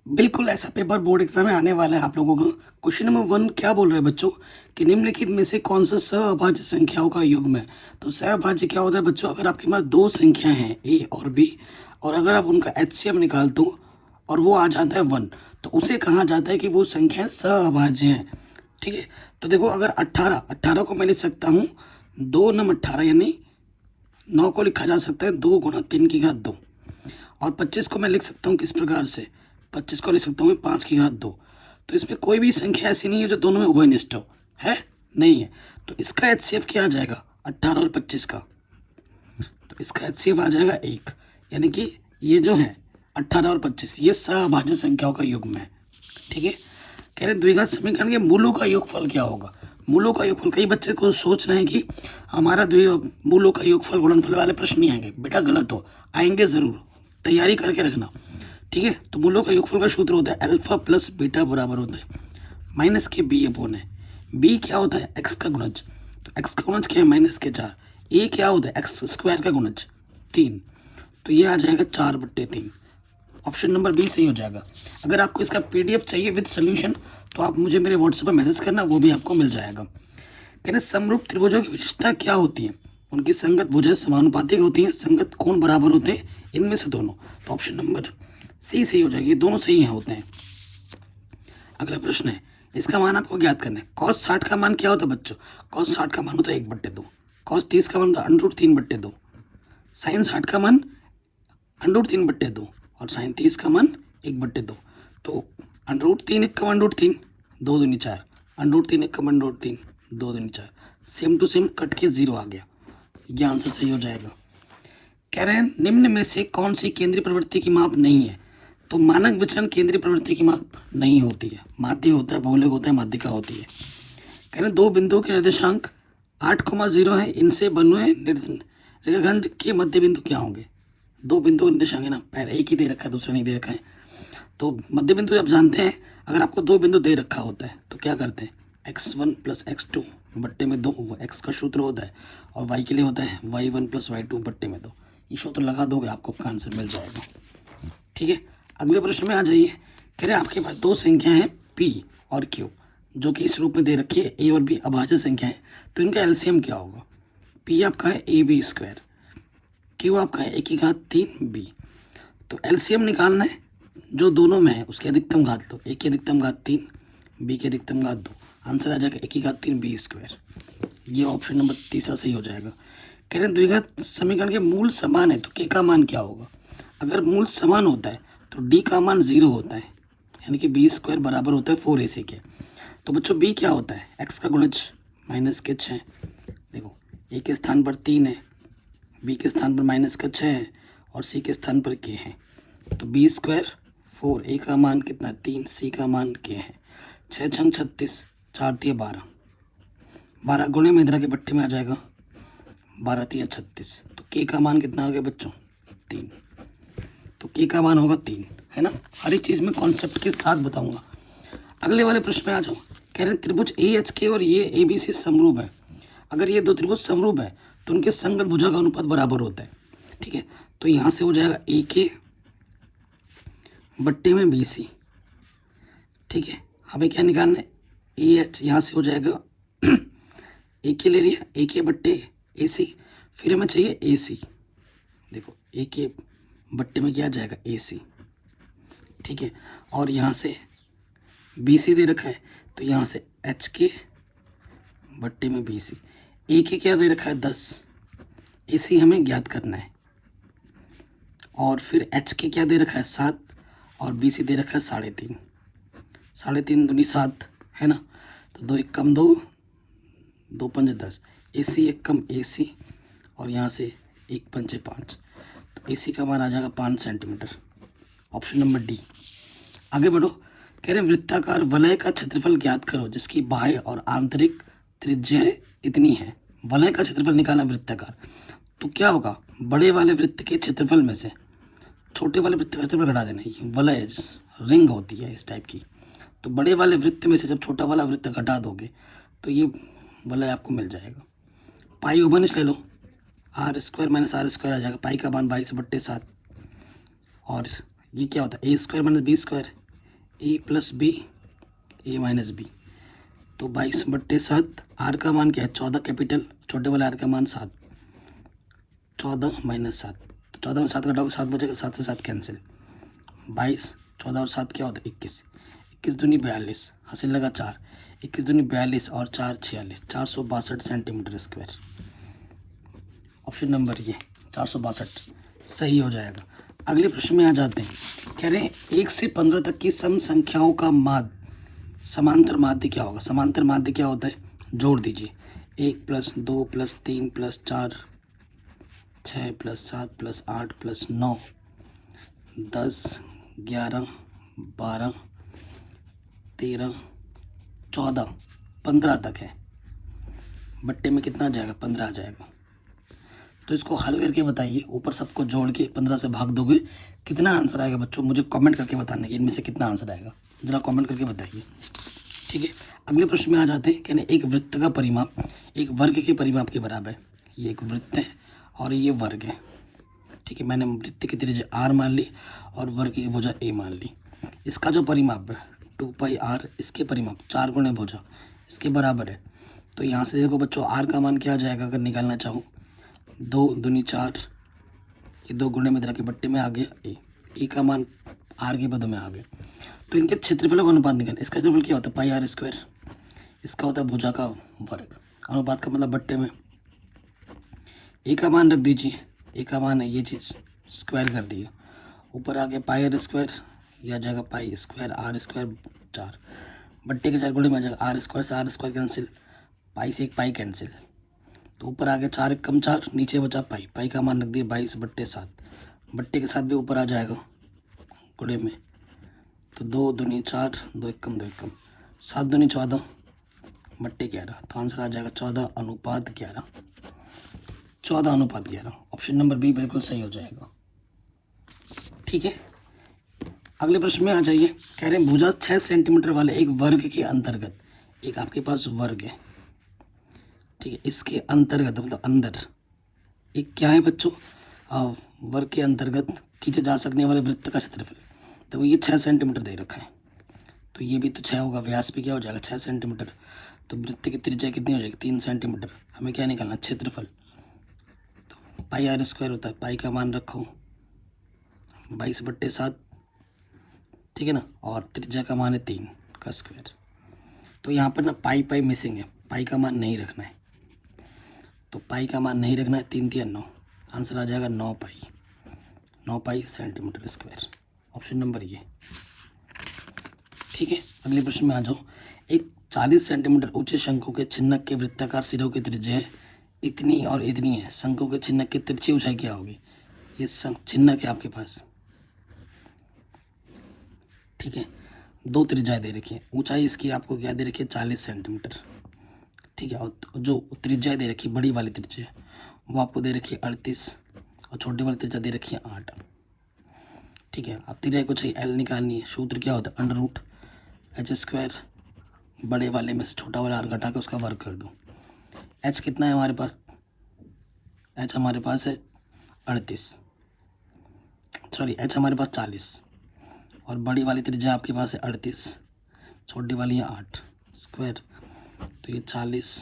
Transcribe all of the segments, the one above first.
बिल्कुल ऐसा paper board exam में आने वाला है आप लोगों का। क्वेश्चन नंबर 1 क्या बोल रहे हैं बच्चों कि निम्नलिखित में से कौन सा सहअभाज्य संख्याओं का युग्म है। तो सहअभाज्य क्या होता है बच्चों, अगर आपके पास दो संख्या हैं ए और बी और अगर आप उनका एचसीएफ निकाल दो और वो आ जाता है 1 तो उसे कहा जाता है कि वो संख्या सहअभाज्य है। ठीक है, तो देखो अगर 18 को मैं लिख सकता हूँ 2 × 18 यानी 9 को लिखा जा सकता है 2 × 3 की घात 2 और 25 को मैं लिख सकता हूँ किस प्रकार से, 25 को लिख सकता हूँ मैं 5 की घात 2। तो इसमें कोई भी संख्या ऐसी नहीं है जो दोनों में उभयनिष्ठ हो, है नहीं है। तो इसका एचसीएफ क्या आ जाएगा 18 और 25 का, तो इसका एचसीएफ आ जाएगा 1, यानी कि ये जो है 18 और 25 ये सहअभाज्य संख्याओं का युग्म है। ठीक है, कह रहे द्विघात समीकरण के मूलों का योगफल क्या होगा। मूलों का योगफल, कई बच्चे को सोच रहे हैं कि हमारा मूलों का योगफल गुणनफल वाले प्रश्न नहीं आएंगे। बेटा गलत हो, आएंगे ज़रूर, तैयारी करके रखना। ठीक है, तो मूलों का योगफल का सूत्र होता है अल्फा प्लस बीटा बराबर होता है माइनस के बी अपॉन है। बी क्या होता है एक्स का गुणज, तो एक्स का गुणज क्या है -4। ए क्या होता है एक्स स्क्वायर का गुणज 3, तो ये आ जाएगा 4/3। ऑप्शन नंबर बी सही हो जाएगा। अगर आपको इसका पीडीएफ चाहिए विद सोल्यूशन तो आप मुझे मेरे व्हाट्सएप पर मैसेज करना, वो भी आपको मिल जाएगा। कहते समरूप त्रिभुजों की विशेषता क्या होती है, उनकी संगत भुजें समानुपातिक होती हैं, संगत कोण बराबर होते हैं, इनमें से दोनों। तो ऑप्शन नंबर सी सही हो जाएगी, ये दोनों सही होते हैं। अगला प्रश्न है, इसका मान आपको ज्ञात करना है। cos 60 का मान क्या होता है बच्चों, cos 60 का मान होता है 1/2, cos 30 का मान होता है √3/2, sin 60 का मान √3/2 और sin 30 का मान 1/2। तो √3 1 का मान √3 2 दूनी 4, √3 1 का मान √3 2 दूनी 4, सेम टू सेम कट के 0 आ गया, ये आंसर सही हो जाएगा। कह रहे हैं निम्न में से कौन सी केंद्रीय प्रवृत्ति की माप नहीं है। तो मानक विचलन केंद्रीय प्रवृत्ति की माप नहीं होती है, माध्य होता है, भौगोलिक होता है, माध्यिका होती है। कह रहे हैं दो बिंदुओं के निर्देशांक 8,0 है, इनसे बने रेखाखंड के मध्य बिंदु क्या होंगे। दो बिंदु निर्देशांक है ना, पहले एक ही दे रखा है दूसरा नहीं दे रखा है। तो मध्य बिंदु आप जानते हैं, अगर आपको दो बिंदु दे रखा होता है तो क्या करते हैं x1 + x2/2 वो x का सूत्र होता है और y के लिए होता है y1 + y2/2। ये सूत्र लगा दोगे आपको आपका आंसर मिल जाएगा। ठीक है, अगले प्रश्न में आ जाइए। कह रहे आपके पास दो संख्या हैं p और q जो कि इस रूप में दे रखी है, a और b अभाज्य संख्या है, तो इनका एलसीएम क्या होगा। p आपका है ab², q आपका है 1/3b। तो एलसीएम निकालना है, जो दोनों में है उसकी अधिकतम घात लो, a की अधिकतम घात 3 b की अधिकतम घात 2, आंसर आ जाएगा 1/3b²। ये ऑप्शन नंबर तीसरा सही हो जाएगा। कह रहे हैं द्विघात समीकरण के मूल समान है तो k का मान क्या होगा। अगर मूल समान होता है तो d का मान 0 होता है, यानी कि b² बराबर होता है 4ac के। तो बच्चों b क्या होता है x का गुणज -6। देखो a के स्थान पर 3 है, b के स्थान पर -6 है और c के स्थान पर k है। तो b² 4, a का मान कितना 3, c का मान k है। 6 × 36 4 × 12, 12 गुणे में इधर के बट्टे में आ जाएगा 12 × 36। तो k का मान कितना आ गया बच्चों 3, तो k का मान होगा 3, है ना। हर एक चीज़ में कॉन्सेप्ट के साथ बताऊंगा। अगले वाले प्रश्न में आ जाओ। कह रहे हैं त्रिभुज AHK और ये ABC समरूप है। अगर ये दो त्रिभुज समरूप है तो उनके संगत भुजा का अनुपात बराबर होता है। ठीक है, तो यहाँ से हो जाएगा AK बट्टे में BC। ठीक है, हमें क्या निकालना है AH, यहाँ से हो जाएगा AK ले लिया, AK बट्टे AC, फिर हमें चाहिए AC। देखो AK बट्टे में क्या आ जाएगा AC। ठीक है, और यहाँ से BC दे रखा है तो यहाँ से HK बट्टे में BC। AK क्या दे रखा है 10, AC हमें ज्ञात करना है, और फिर HK क्या दे रखा है 7 और BC दे रखा है 3.5। 3.5 दूनी 7 है ना, तो 2 × 1 = 2, 2 × 5 = 10, AC 1 कम AC और यहाँ से 1 × 5 = 5, तो AC का मान आ जाएगा 5 सेंटीमीटर। Option number D. आगे बढ़ो। कह रहे हैं वृत्ताकार वलय का क्षेत्रफल ज्ञात करो जिसकी बाह्य और आंतरिक त्रिज्या इतनी है। वलय का क्षेत्रफल निकालना वृत्ताकार, तो क्या होगा बड़े वाले वृत्त के क्षेत्रफल में से छोटे वाले वृत्त का क्षेत्रफल घटा देना। ये वलय रिंग होती है इस टाइप की, तो बड़े वाले वृत्त में से जब छोटा वाला वृत्त घटा दोगे तो ये वलय आपको मिल जाएगा। पाई उभयनिष्ठ ले लो, r² - r² आ जाएगा, पाई का मान 22/7, और ये क्या होता है a² - b², ए प्लस बी ए माइनस बी। तो 22/7, आर का मान क्या है 14 कैपिटल, छोटे वाले आर का मान 7, 14 माइनस 7, तो 14 में 7 घटाओगे 7 बचेगा, 7 से 7 कैंसिल, 22, 14 और 7 क्या होता है 21, 21 दूनी 42, हासिल लगा 4, 21 दूनी 42 और 4 46, 462 सेंटीमीटर स्क्वायर। ऑप्शन नंबर ये 462 सही हो जाएगा। अगले प्रश्न में आ जाते हैं, कह रहे हैं 1 से 15 तक की सम संख्याओं का माध्य समांतर माध्य क्या होगा। समांतर माध्य क्या होता है, जोड़ दीजिए, 1 + 2 + 3 + 4 6 + 7 + 8 + 9 10 11 12 13 14 15 तक है। बट्टे में कितना आ जाएगा 15 आ जाएगा। तो इसको हल करके बताइए, ऊपर सबको जोड़ के 15 से भाग दोगे कितना आंसर आएगा बच्चों, मुझे कमेंट करके बताना कि इनमें से कितना आंसर आएगा, ज़रा कमेंट करके बताइए। ठीक है, अगले प्रश्न में आ जाते हैं, कहने एक वृत्त का परिमाप एक वर्ग के परिमाप के बराबर है। ये एक वृत्त है और ये वर्ग है। ठीक है, मैंने वृत्त की त्रिज्या r मान ली और वर्ग की भुजा a मान ली। इसका जो परिमाप है 2πr, इसके परिमाप 4 गुणे भुजा इसके बराबर है। तो यहाँ से देखो बच्चों r का मान क्या आ जाएगा, अगर निकालना चाहूँ 2 दूनी 4, ये 2 गुणे में इधर के बट्टे में आ गया a का मान r के पदों में आ गया। तो इनके क्षेत्रफलों का अनुपात निकालना। इसका क्षेत्रफल क्या होता है πr², इसका होता है भुजा का वर्ग। अनुपात का मतलब बट्टे में a का मान रख दीजिए, a का मान है ये चीज़, स्क्वायर कर दिया, ऊपर आ गया πr², यह आ जाएगा π² r² 4, बट्टे के 4 गुणे में आ जाएगा r² से r² कैंसिल, पाई से एक पाई कैंसिल, तो ऊपर आ गया 4 × 4, नीचे बचा पाई का मान रख दिया 22/7, बट्टे के साथ भी ऊपर आ जाएगा गुणे में, तो 2 दूनी 4, 2 एकम 2 एकम, 7 दूनी 14, बट्टे 11, तो आंसर आ जाएगा 14:11, 14:11। ऑप्शन नंबर बी बिल्कुल सही हो जाएगा। ठीक है, अगले प्रश्न में आ जाइए, कह रहे हैं भुजा 6 सेंटीमीटर वाले एक वर्ग के अंतर्गत, एक आपके पास वर्ग है, ठीक है, इसके अंतर्गत मतलब अंदर एक क्या है बच्चों, वर्ग के अंतर्गत खींचे जा सकने वाले वृत्त का क्षेत्रफल। तो ये 6 सेंटीमीटर दे रखा है, तो ये भी तो 6 होगा, व्यास भी क्या हो जाएगा 6 सेंटीमीटर, तो वृत्त की त्रिज्या कितनी हो जाएगी 3 सेंटीमीटर। हमें क्या निकालना, क्षेत्रफल, तो πr² होता है, पाई का मान रखो 22/7, ठीक है ना, और त्रिज्या का मान है 3 का स्क्वायर। तो यहाँ पर ना पाई मिसिंग है, पाई का मान नहीं रखना है, तो पाई का मान नहीं रखना है, 3 × 9, आंसर आ जाएगा 9 पाई सेंटीमीटर स्क्वायर। ऑप्शन नंबर ये। ठीक है, अगले प्रश्न में आ जाओ, एक 40 सेंटीमीटर ऊंचे शंकु के छिन्नक के वृत्ताकार सिरों की त्रिज्या है इतनी और इतनी है, शंकु के छिन्नक की तिरछी ऊंचाई क्या होगी। ये छिन्नक है आपके पास, ठीक है, 2 त्रिज्याएं दे रखी है, ऊंचाई इसकी आपको क्या दे रखी है 40 सेंटीमीटर, ठीक है, और जो त्रिज्या दे रखी बड़ी वाली त्रिज्या वो आपको दे रखी है 38 और छोटी वाली त्रिज्या दे रखी है 8। ठीक है, अब त्रिज्या को चाहिए एल निकालनी है, सूत्र क्या होता है √h², बड़े वाले में से छोटा वाला r घटा के उसका वर्ग कर दो। h कितना है हमारे पास, h हमारे पास है 38, सॉरी h हमारे पास 40 और बड़ी वाली त्रिज्या आपके पास है 38, छोटी वाली है 8 स्क्वायर, तो ये 40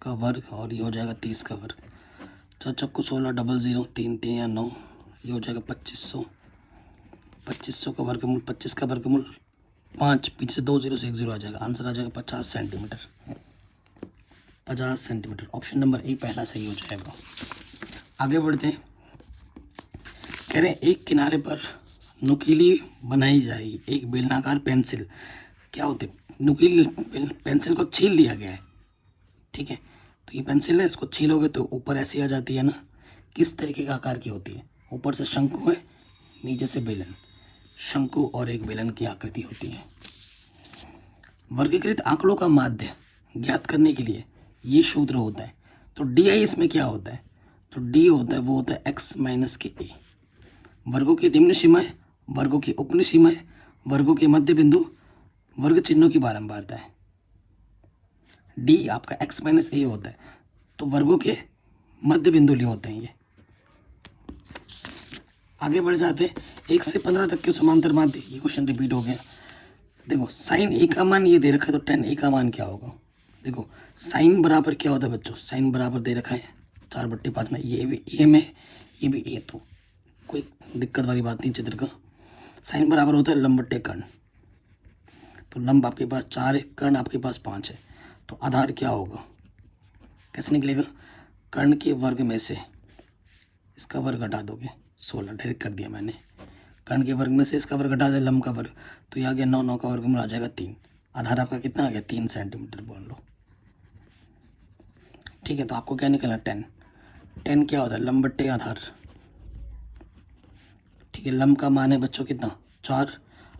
का वर्ग और ये हो जाएगा 30 का वर्ग, 4 चक्कू 16, 00, 3 3 या 9, ये हो जाएगा 2500, 2500 का वर्गमूल 25 का वर्गमूल 5, पीछे से 2 0 से 1 0 आ जाएगा, आंसर आ जाएगा 50 centimetre, 50 centimetre. Option number A पहला सही हो जाएगा। आगे बढ़ते हैं, कह रहे हैं एक किनारे पर नुकीली बनाई जाएगी एक बेलनाकार पेंसिल, क्या होती है, नुकीली पेंसिल को छील लिया गया है, ठीक है, तो ये पेंसिल है, इसको छीलोगे तो ऊपर ऐसी आ जाती है ना, किस तरीके का आकार की होती है, ऊपर से शंकु है नीचे से बेलन, शंकु और एक बेलन की आकृति होती है। वर्गीकृत आंकड़ों का माध्य ज्ञात करने के लिए ये सूत्र होता है, तो डी आई इसमें क्या होता है, तो डी होता है वो होता है x - के a, वर्गों की निम्न सीमाएं, वर्गों की उपनी सीमाएं, वर्गों के मध्य बिंदु, वर्ग चिन्हों की बारंबारता है। डी आपका x - a होता है, तो वर्गों के मध्य बिंदु लिए होते हैं ये। आगे बढ़ जाते हैं, 1 से 15 तक के समांतर माध्य, ये क्वेश्चन रिपीट हो गया, देखो साइन ए का मान ये दे रखा है, तो टेन ए का मान क्या होगा? देखो साइन बराबर क्या होता है बच्चों, साइन बराबर दे रखा है 4/5 में, ये भी ए में ये भी ए, तो कोई दिक्कत वाली बात नहीं चित्र का। साइन बराबर होता है लंब बट्टे कर्ण, तो लंब आपके पास 4 है, कर्ण आपके पास 5 है, तो आधार क्या होगा, कैसे निकलेगा? कर्ण के वर्ग में से इसका वर्ग घटा दोगे, 16 डायरेक्ट कर दिया मैंने। कर्ण के वर्ग में से इसका वर्ग घटा दे, लंब का वर्ग, तो ये आ गया 9, 9 का वर्गमूल आ जाएगा 3। आधार आपका कितना आ गया? 3 सेंटीमीटर बोल लो। ठीक है, तो आपको क्या निकलना? 10। 10 क्या होता है? लंब बट्टे आधार। ठीक है, लंब का मान है बच्चों कितना? 4,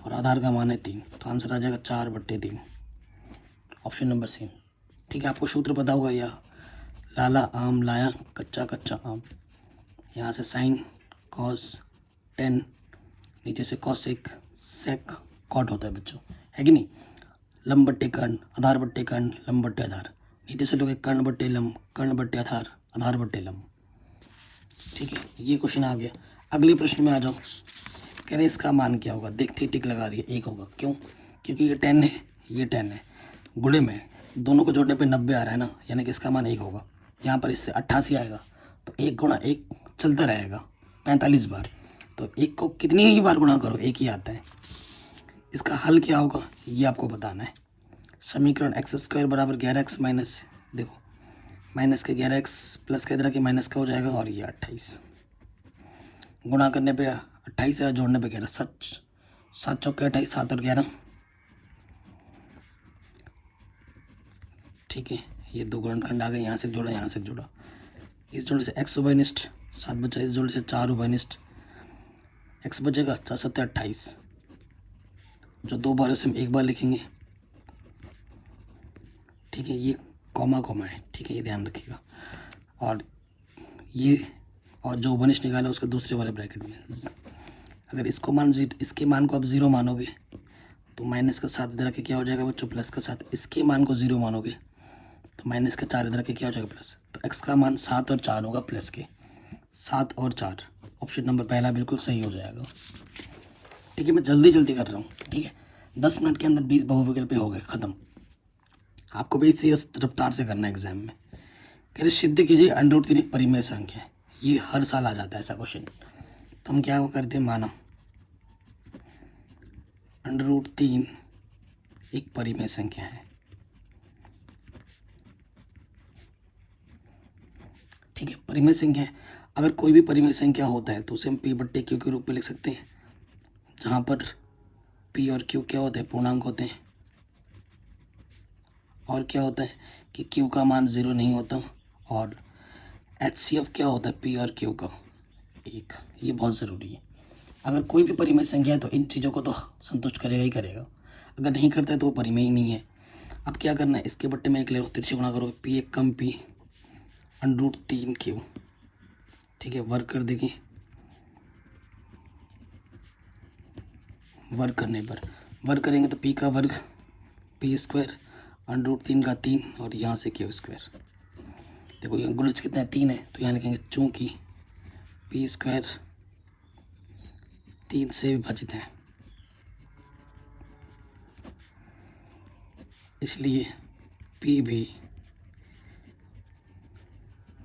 और आधार का मान है 3, तो आंसर आ जाएगा 4/3, ऑप्शन नंबर सी। ठीक है, आपको सूत्र पता होगा, या लाला आम लाया कच्चा कच्चा आम। यहाँ से साइन कॉस 10, नीचे से कॉसेक सेक कॉट होता है बच्चों, है कि नहीं? लंब बट्टे कर्ण, आधार बट्टे कर्ण, लंब बट्टे आधार, नीचे से लोगे कर्ण बट्टे लंब, कर्ण बट्टे आधार, आधार बट्टे लंब। ठीक है, ये क्वेश्चन आ गया। अगले प्रश्न में आ जाओ। कह रहे इसका मान क्या होगा? देखते ही टिक लगा दिया, 1 होगा। क्यों? क्योंकि ये 10 है, ये 10 है, गुणे में दोनों को जोड़ने पे 90 आ रहा है ना, यानी कि इसका मान 1 होगा। यहाँ पर इससे 88 आएगा, तो 1 गुणा 1 चलता रहेगा 45 बार, तो 1 को कितनी ही बार गुणा करो 1 ही आता है। इसका हल क्या होगा ये आपको बताना है। समीकरण x² बराबर 11x माइनस, देखो माइनस के 11x प्लस के इधर के माइनस का हो जाएगा, और ये 28 गुणा करने पे 28 है, जोड़ने पे 11, 7 चौके 28, 7 और 11। ठीक है, ये 2 गुणनखंड आ गए, यहाँ से जोड़ा, यहाँ से जोड़ा, इस जोड़े से x उभयनिष्ठ 7 बचा, इस जोड़े से 4 उभयनिष्ठ, x बचेगा 4 7 28, जो 2 बार है उसे हम 1 बार लिखेंगे। ठीक है, ये कॉमा कॉमा है, ठीक है, ये ध्यान रखिएगा। और ये, और जो उभयनिष्ठ निकाला उसके दूसरे वाले ब्रैकेट में, अगर इसको मान इसके मान को आप 0 मानोगे तो माइनस का 7 इधर के क्या हो जाएगा बच्चों? प्लस का 7। इसके मान को 0 मानोगे तो माइनस का 4 इधर के क्या हो जाएगा? प्लस। तो x का मान 7 और 4 होगा, प्लस के 7 और 4, ऑप्शन नंबर पहला बिल्कुल सही हो जाएगा। ठीक है, मैं जल्दी जल्दी कर रहा हूँ। ठीक है, 10 मिनट के अंदर 20 बहुविकल्प हो गए, ख़त्म। आपको भी इसे रफ्तार से करना है एग्जाम में। कह रहे सिद्ध कीजिए √3 एक परिमेय संख्या है। ये हर साल आ जाता है ऐसा क्वेश्चन, तो हम क्या करते हैं? माना √3 एक परिमेय संख्या है। ठीक है, परिमेय संख्या है। अगर कोई भी परिमेय संख्या होता है तो उसे हम p/q के रूप में लिख सकते हैं, जहाँ पर p और q क्या होते हैं? पूर्णांक होते हैं। और क्या होता है कि q का मान 0 नहीं होता, और HCF क्या होता है? p और q का 1। ये बहुत ज़रूरी है। अगर कोई भी परिमेय संख्या है तो इन चीज़ों को तो संतुष्ट करेगा ही करेगा, अगर नहीं करता है तो वो परिमेय ही नहीं है। अब क्या करना है? इसके बट्टे में 1 ले लो, तिरछे गुणा करोगे, p1 कम p √3q। ठीक है, वर्क कर देंगे, वर्क करने पर वर्क करेंगे तो p का वर्ग p² √3 का 3, और यहाँ से q²। देखो ये गुणज कितना है? 3 है, तो यहाँ लिखेंगे चूँकि p² 3 से विभाजित है, इसलिए p भी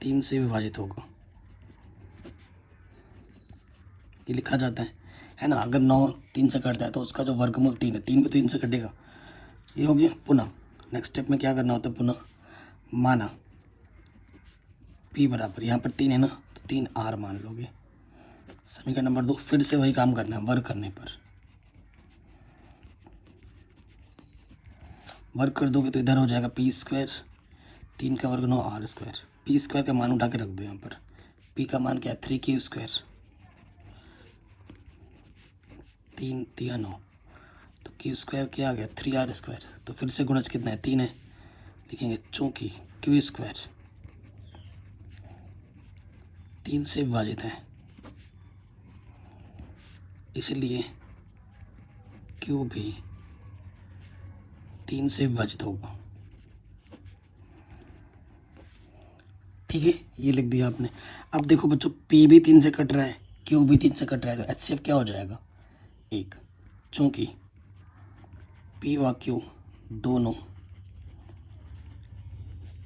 3 से विभाजित होगा। ये लिखा जाता है ना। अगर 9 3 से कटता है तो उसका जो वर्गमूल 3 है, 3 भी 3 से कटेगा। ये हो गया। पुनः नेक्स्ट स्टेप में क्या करना होता है? पुनः माना p बराबर, यहाँ पर 3 है ना, तो 3r मान लोगे। समीकरण नंबर 2, फिर से वही काम करना है, वर्ग करने पर। वर्ग कर दोगे तो इधर हो जाएगा p², 3 का वर्ग 9 r²। p² का मान उठा के रख दो यहाँ पर। p का मान क्या है? 3q², 3 3 9, तो q² क्या आ गया? 3r²। तो फिर से गुणज कितना है? 3 है, लिखेंगे चूँकि q² 3 से विभाजित है, इसलिए q भी 3 से विभाजित होगा। ठीक है, ये लिख दिया आपने। अब देखो बच्चों, p भी 3 से कट रहा है, q भी 3 से कट रहा है, तो HCF क्या हो जाएगा? 1, चूँकि पी व क्यू दोनों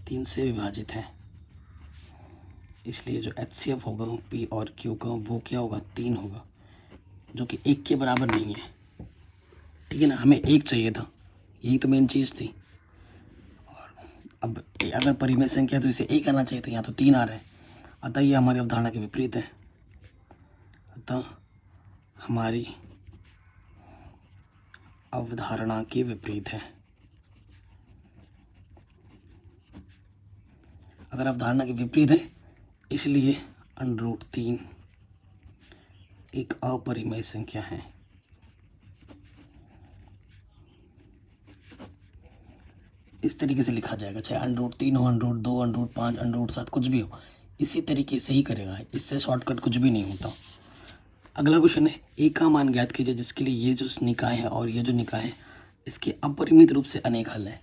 3 से विभाजित हैं, इसलिए जो HCF होगा P और Q का वो क्या होगा 3 होगा, जो कि 1 के बराबर नहीं है। ठीक है ना, हमें 1 चाहिए था, यही तो मेन चीज़ थी। और अब अगर परिमेय संख्या है तो इसे 1 आना चाहिए था, यहाँ तो 3 आ रहा है, अतः ये हमारी अवधारणा के विपरीत है। अतः हमारी अवधारणा के विपरीत है। अगर अवधारणा के विपरीत है इसलिए √3 एक अपरिमेय संख्या है। इस तरीके से लिखा जाएगा, चाहे √3 हो, √2, √5, √7 कुछ भी हो, इसी तरीके से ही करेगा, इससे शॉर्टकट कुछ भी नहीं होता। अगला क्वेश्चन है, ए का मान ज्ञात कीजिए जिसके लिए ये जो निकाय है और ये जो निकाय है इसके अपरिमित रूप से अनेक हल है।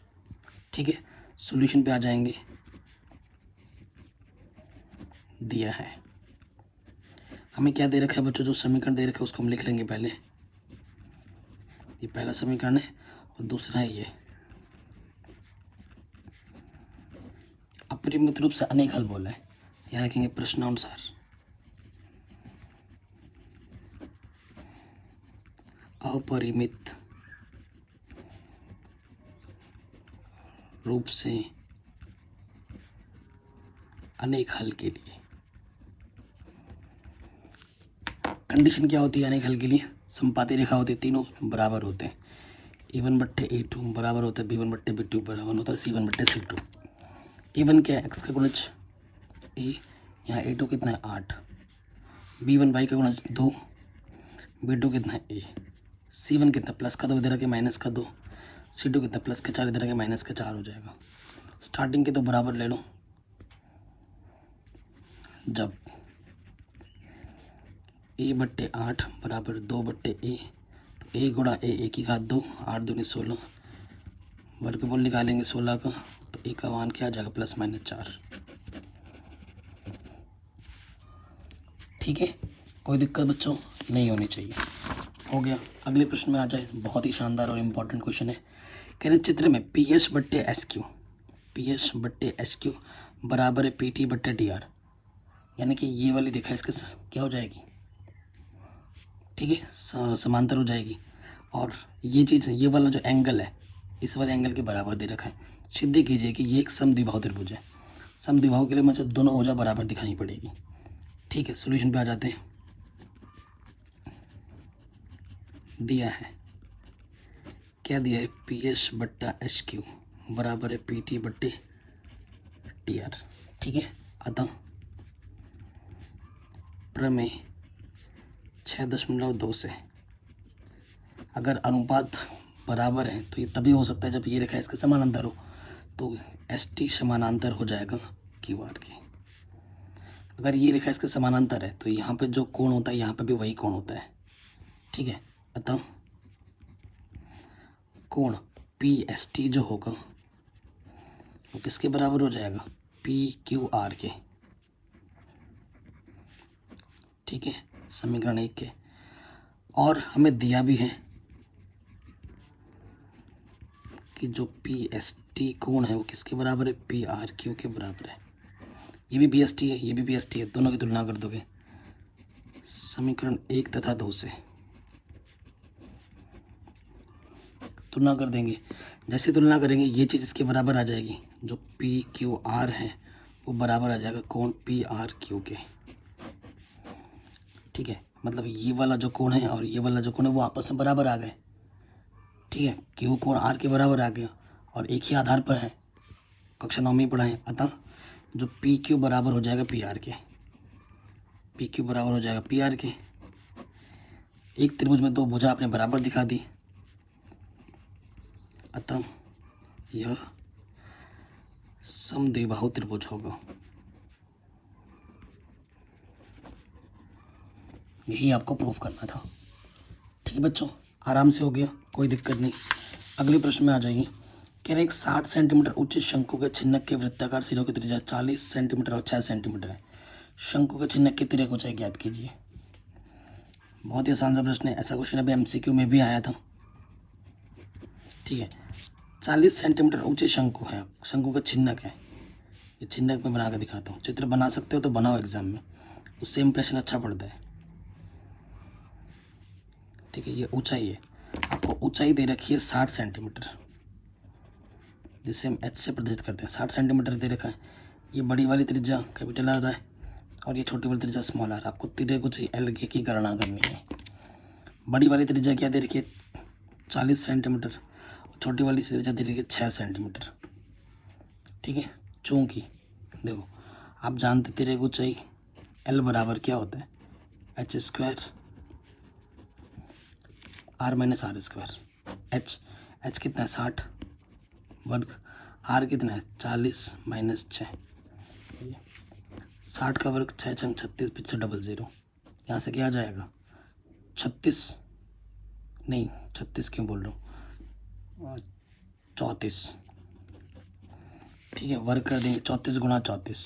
ठीक है, सॉल्यूशन पे आ जाएंगे। दिया है हमें क्या दे रखा है बच्चों, जो समीकरण दे रखा है उसको हम लिख लेंगे पहले। ये पहला समीकरण है और दूसरा है ये अपरिमित रूप से अनेक हल बोला है, यहाँ लिखेंगे प्रश्नानुसार अपरिमित रूप से अनेक हल के लिए। कंडीशन क्या होती है अनेक हल के लिए, समपाती रेखा होती है, तीनों बराबर होते हैं, A1/A2 बराबर होता है B1/B2 बराबर होता है C1/C2। A1 क्या है, x का गुणज A, यहाँ A2 कितना है 8, B1 y का गुणज 2, B2 कितना है A, C1 कितना प्लस का 2 इधर आके माइनस का 2, C2 कितना प्लस का 4 इधर आके माइनस का 4 हो जाएगा। स्टार्टिंग के तो बराबर ले लो, जब A/8 बराबर 2/A, तो A गुणा A 1 की घात 2, 8 दूनी 16, वर्गमूल निकालेंगे 16 का, तो A का मान क्या आ जाएगा ±4। ठीक है, कोई दिक्कत बच्चों नहीं होनी चाहिए। हो गया, अगले प्रश्न में आ जाए, बहुत ही शानदार और इम्पोर्टेंट क्वेश्चन है। कह रहे चित्र में PS/SQ बराबर है PT/DR, यानी कि ये वाली रेखा इसके क्या हो जाएगी, ठीक है, समांतर हो जाएगी। और ये चीज़, ये वाला जो एंगल है इस वाले एंगल के बराबर दे रखा है। सिद्ध कीजिए कि ये एक समद्विबाहु त्रिभुज है। समद्विबाहु के लिए मुझे दोनों भुजा बराबर दिखानी पड़ेगी। ठीक है, सॉल्यूशन पे आ जाते हैं। दिया है, क्या दिया है, PS/SQ बराबर है PT/DR। ठीक है, अतः प्रमेय 6.2 से अगर अनुपात बराबर है तो ये तभी हो सकता है जब ये रेखा इसके समानांतर हो, तो ST समानांतर हो जाएगा QR के। अगर ये रेखा इसके समानांतर है तो यहाँ पे जो कोण होता है यहाँ पे भी वही कोण होता है। ठीक है, अतः कोण PST जो होगा वो किसके बराबर हो जाएगा, PQR के। ठीक है, समीकरण 1 के। और हमें दिया भी है कि जो PST कोण है वो किसके बराबर है, PRQ के बराबर है। ये भी PST है, ये भी PST है, दोनों की तुलना कर दोगे समीकरण 1 तथा 2 से तुलना कर देंगे। जैसे तुलना करेंगे ये चीज़ इसके बराबर आ जाएगी, जो PQR है वो बराबर आ जाएगा कोण PRQ के। ठीक है, मतलब ये वाला जो कोण है और ये वाला जो कोण है वो आपस में बराबर आ गए। ठीक है, Q कोण R के बराबर आ गया और एक ही आधार पर है, कक्षा 9 में पढ़ा है। अतः जो PQ बराबर हो जाएगा PR के, PQ बराबर हो जाएगा PR के। एक त्रिभुज में दो भुजा आपने बराबर दिखा दी, अतः यह समद्विबाहु त्रिभुज होगा। यही आपको प्रूफ करना था। ठीक है बच्चों, आराम से हो गया, कोई दिक्कत नहीं। अगले प्रश्न में आ जाइए। कह रहे एक 60 सेंटीमीटर ऊंचे शंकु के छिन्नक के वृत्ताकार सिरों की त्रिज्या 40 सेंटीमीटर और 6 सेंटीमीटर है। शंकु के छिन्नक की तिर्यक ऊंचाई ज्ञात कीजिए। बहुत ही आसान सा प्रश्न है, ऐसा क्वेश्चन अभी MCQ में भी आया था। ठीक है। 40 सेंटीमीटर ऊंचे शंकु है, शंकु का छिन्नक है, ये छिन्नक में बना कर दिखाता हूँ। चित्र बना सकते हो तो बनाओ एग्जाम में, उससे इंप्रेशन अच्छा पड़ता है। ठीक है, ये ऊंचाई है, आपको ऊंचाई दे रखी है 60 सेंटीमीटर, जिसे हम एच से प्रदर्शित करते हैं। 60 सेंटीमीटर दे रखा है। ये बड़ी वाली त्रिज्या कैपिटल आ रहा है और ये छोटी वाली त्रिज्या स्मॉल आ रहा है। आपको तिरे को चाहिए एल की गणना करनी है। बड़ी वाली त्रिज्या क्या दे रखी है 40 सेंटीमीटर, छोटी वाली त्रिज्या दे रखी है 6 सेंटीमीटर। ठीक है, चूँकि देखो आप जानते तिरे को चाहिए एल बराबर क्या होता है h square r minus r square. H कितना है 60 वर्ग, आर कितना है 40 माइनस 6, 60 का वर्ग 6 छंग 36, पीछे डबल ज़ीरो, यहाँ से क्या आ जाएगा 36, नहीं 36 क्यों बोल रहा हूँ 34। ठीक है, वर्ग कर देंगे 34 गुणा 34,